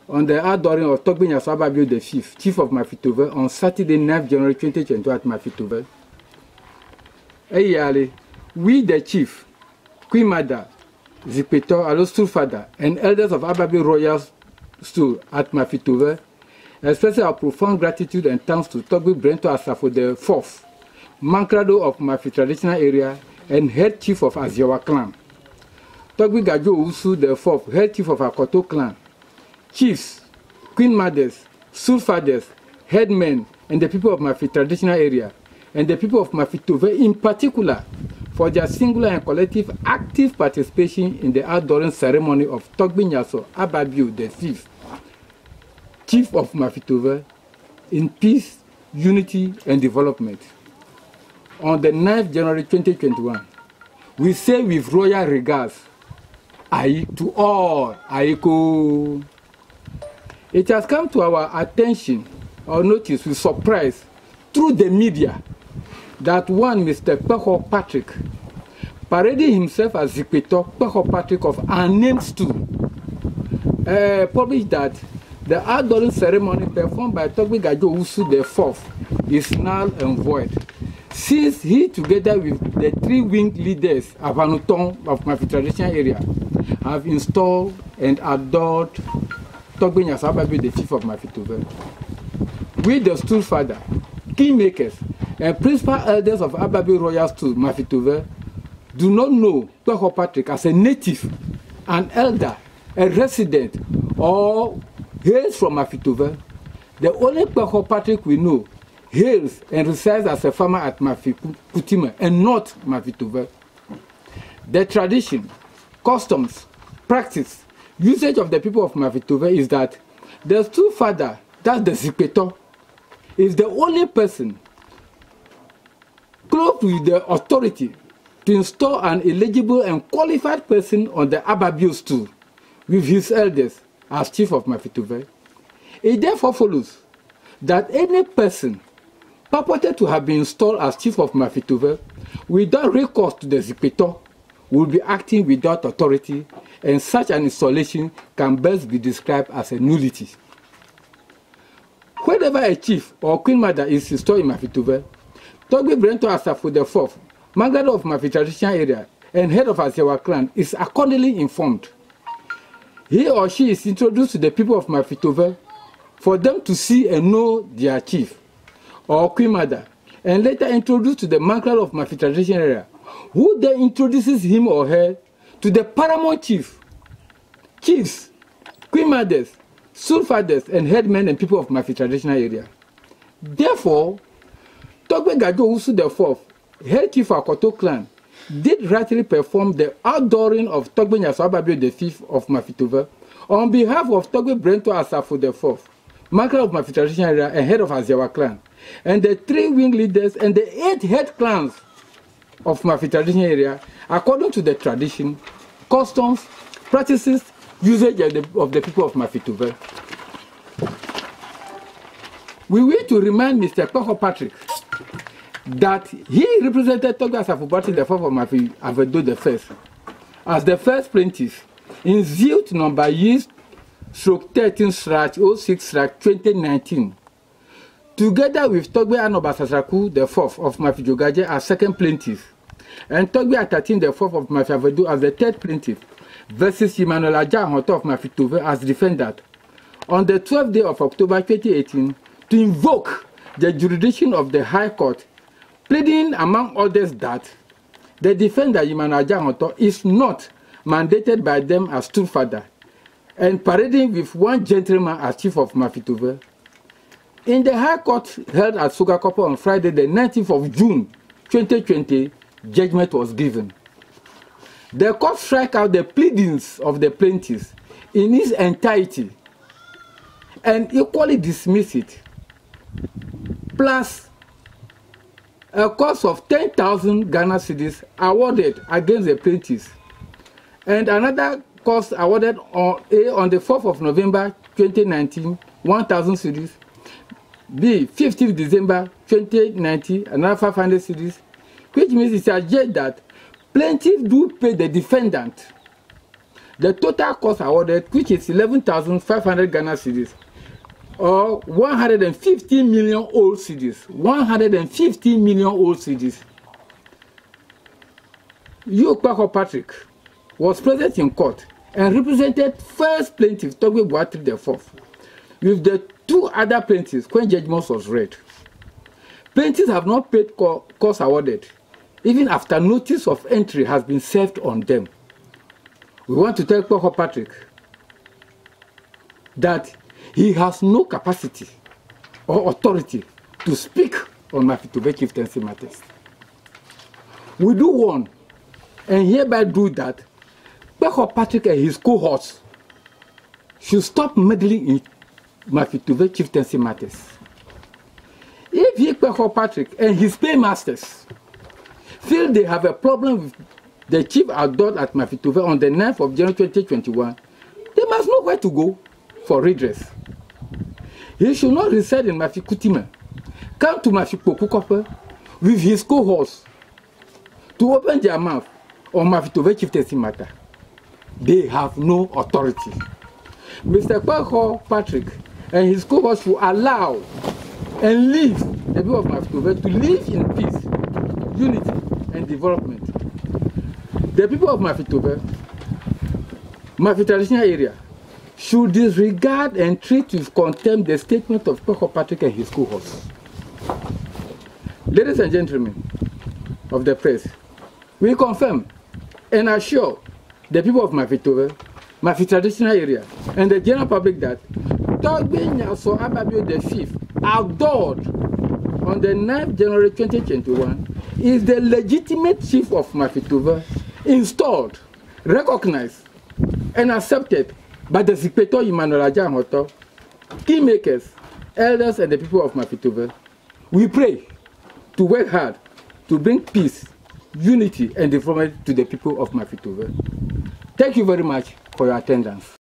on the outdooring of Togbe Nyaso Ababio the Fifth, Chief of Mafitove, on Saturday, 9th January 2022 at Mafitove. Eyale, we the Chief, Queen Mother, Zikpeto, Alo Stool Father, and elders of Ababio Royal Stool at Mafitove, express our profound gratitude and thanks to Togbe Brento Asafo the Fourth, Mankrado of Mafi traditional area, and head chief of Aziawa clan. Togbe Gajo Usu the Fourth, head chief of Akoto clan. Chiefs, Queen Mothers, Stool Fathers, headmen, and the people of Mafi traditional area, and the people of Mafitove in particular, for their singular and collective active participation in the outdooring ceremony of Togbe Nyaso Ababio the Fifth, Chief of Mafitove, in peace, unity, and development. On the 9th January 2021, we say with royal regards, Aye to all, Aiko. It has come to our attention or notice with surprise through the media that one Mr. Peho Patrick, parading himself as Zikpeto Peho Patrick of unnamed stool, published that the outdooring ceremony performed by Togbe Gajo Usu the Fourth is null and void, since he, together with the three-winged leaders of Anuton of Mafi traditional area, have installed and adored Togbe Nyaso Ababio the Fifth of Mafitove. We, the Stool Father, kingmakers, and principal elders of Ababio Royal Stool Mafitove, do not know Peho Patrick as a native, an elder, a resident, or hails from Mafitove. The only Peho Patrick we know hails and resides as a farmer at Mafikutima and not Mafitove. The tradition, customs, practice, usage of the people of Mafitove is that the Stool Father, that's the Zikpeto, is the only person close with the authority to install an eligible and qualified person on the Ababio stool with his elders as Chief of Mafitove. It therefore follows that any person purported to have been installed as Chief of Mafitove without recourse to the Zikpeto will be acting without authority, and such an installation can best be described as a nullity. Whenever a chief or Queen Mother is installed in Mafitove, Togbe Brento Asafo the Fourth, Mangrado of Mafi traditional area, and head of Aziawa clan is accordingly informed. He or she is introduced to the people of Mafitove for them to see and know their chief or Queen Mother, and later introduced to the Mangrado of Mafi traditional area, who then introduces him or her to the paramount chief, chiefs, Queen Mothers, Stool Fathers, and headmen and people of Mafi traditional area. Therefore, Togbe Gajo Usu the Fourth, head chief of Akoto clan, did rightly perform the outdooring of Togbe Nyaso Ababio the Fifth of Mafitove on behalf of Togbe Brento Asafo the Fourth, Mangrado of Mafi traditional area and head of Aziawa clan, and the three-wing leaders and the 8 head clans of Mafi traditional area, according to the tradition, customs, practices, usage of the people of Mafitove. We wish to remind Mr. Peho Patrick that he represented Togbe Asafo Patrick the Fourth of Mafi Avedo the First as the first plaintiff in suit number U/13/06/2019, together with Togbe Anoba Sasaku the Fourth of Mafi Jogaje as second plaintiff, and Togbe Atatin the Fourth of Mafi Avedo as the third plaintiff, versus Emmanuel Ajahoto of Mafitove as defendant, on the 12th day of October 2018, to invoke the jurisdiction of the High Court, pleading among others that the defendant Emmanuel Ajahoto is not mandated by them as Stool Father, and parading with one gentleman as Chief of Mafitove. In the High Court held at Sugakopo on Friday, the 19th of June 2020, judgment was given. The court struck out the pleadings of the plaintiffs in its entirety and equally dismissed it, plus a cost of 10,000 Ghana cedis awarded against the plaintiffs, and another cost awarded on the 4th of November 2019, 1,000 cedis, B, 15th December 2019, another 500 cedis, which means it's alleged that plaintiffs do pay the defendant The total cost awarded, which is 11,500 Ghana cedis, or 150 million old cedis. 150 million old cedis. Ukpako Patrick was present in court and represented first plaintiff, Togbe Boatri IV, with the two other plaintiffs when judgment was read. Plaintiffs have not paid costs awarded, even after notice of entry has been served on them. We want to tell Ukpako Patrick that he has no capacity or authority to speak on Mafitobe chieftaincy matters. We do warn and hereby do that Ukpako Patrick and his cohorts should stop meddling in Mafitobe chieftaincy matters. If Ukpako Patrick and his paymasters feel they have a problem with the chief outdoor at Mafitobe on the 9th of January 2021, they must know where to go for redress. He should not reside in Mafikutima, come to Mafikokukope with his cohorts to open their mouth on Mafitobe chieftaincy matter. They have no authority. Mr. Ukpako Patrick and his cohorts will allow and leave the people of Mafitobe to live in peace, unity, and development. The people of Mafitobe, Mafi traditional area, should disregard and treat with contempt the statement of Ukpako Patrick and his cohorts. Ladies and gentlemen of the press, we confirm and assure the people of Mafitobe, Mafi traditional area, and the general public that Togbe Nyaso Ababio V, outdoored on the 9th January 2021, is the legitimate chief of Mafitobe, installed, recognized, and accepted by the Zikpeto Emmanuel Ajamoto, keymakers, elders, and the people of Mafitobe. We pray to work hard to bring peace, unity, and development to the people of Mafitobe. Thank you very much for your attendance.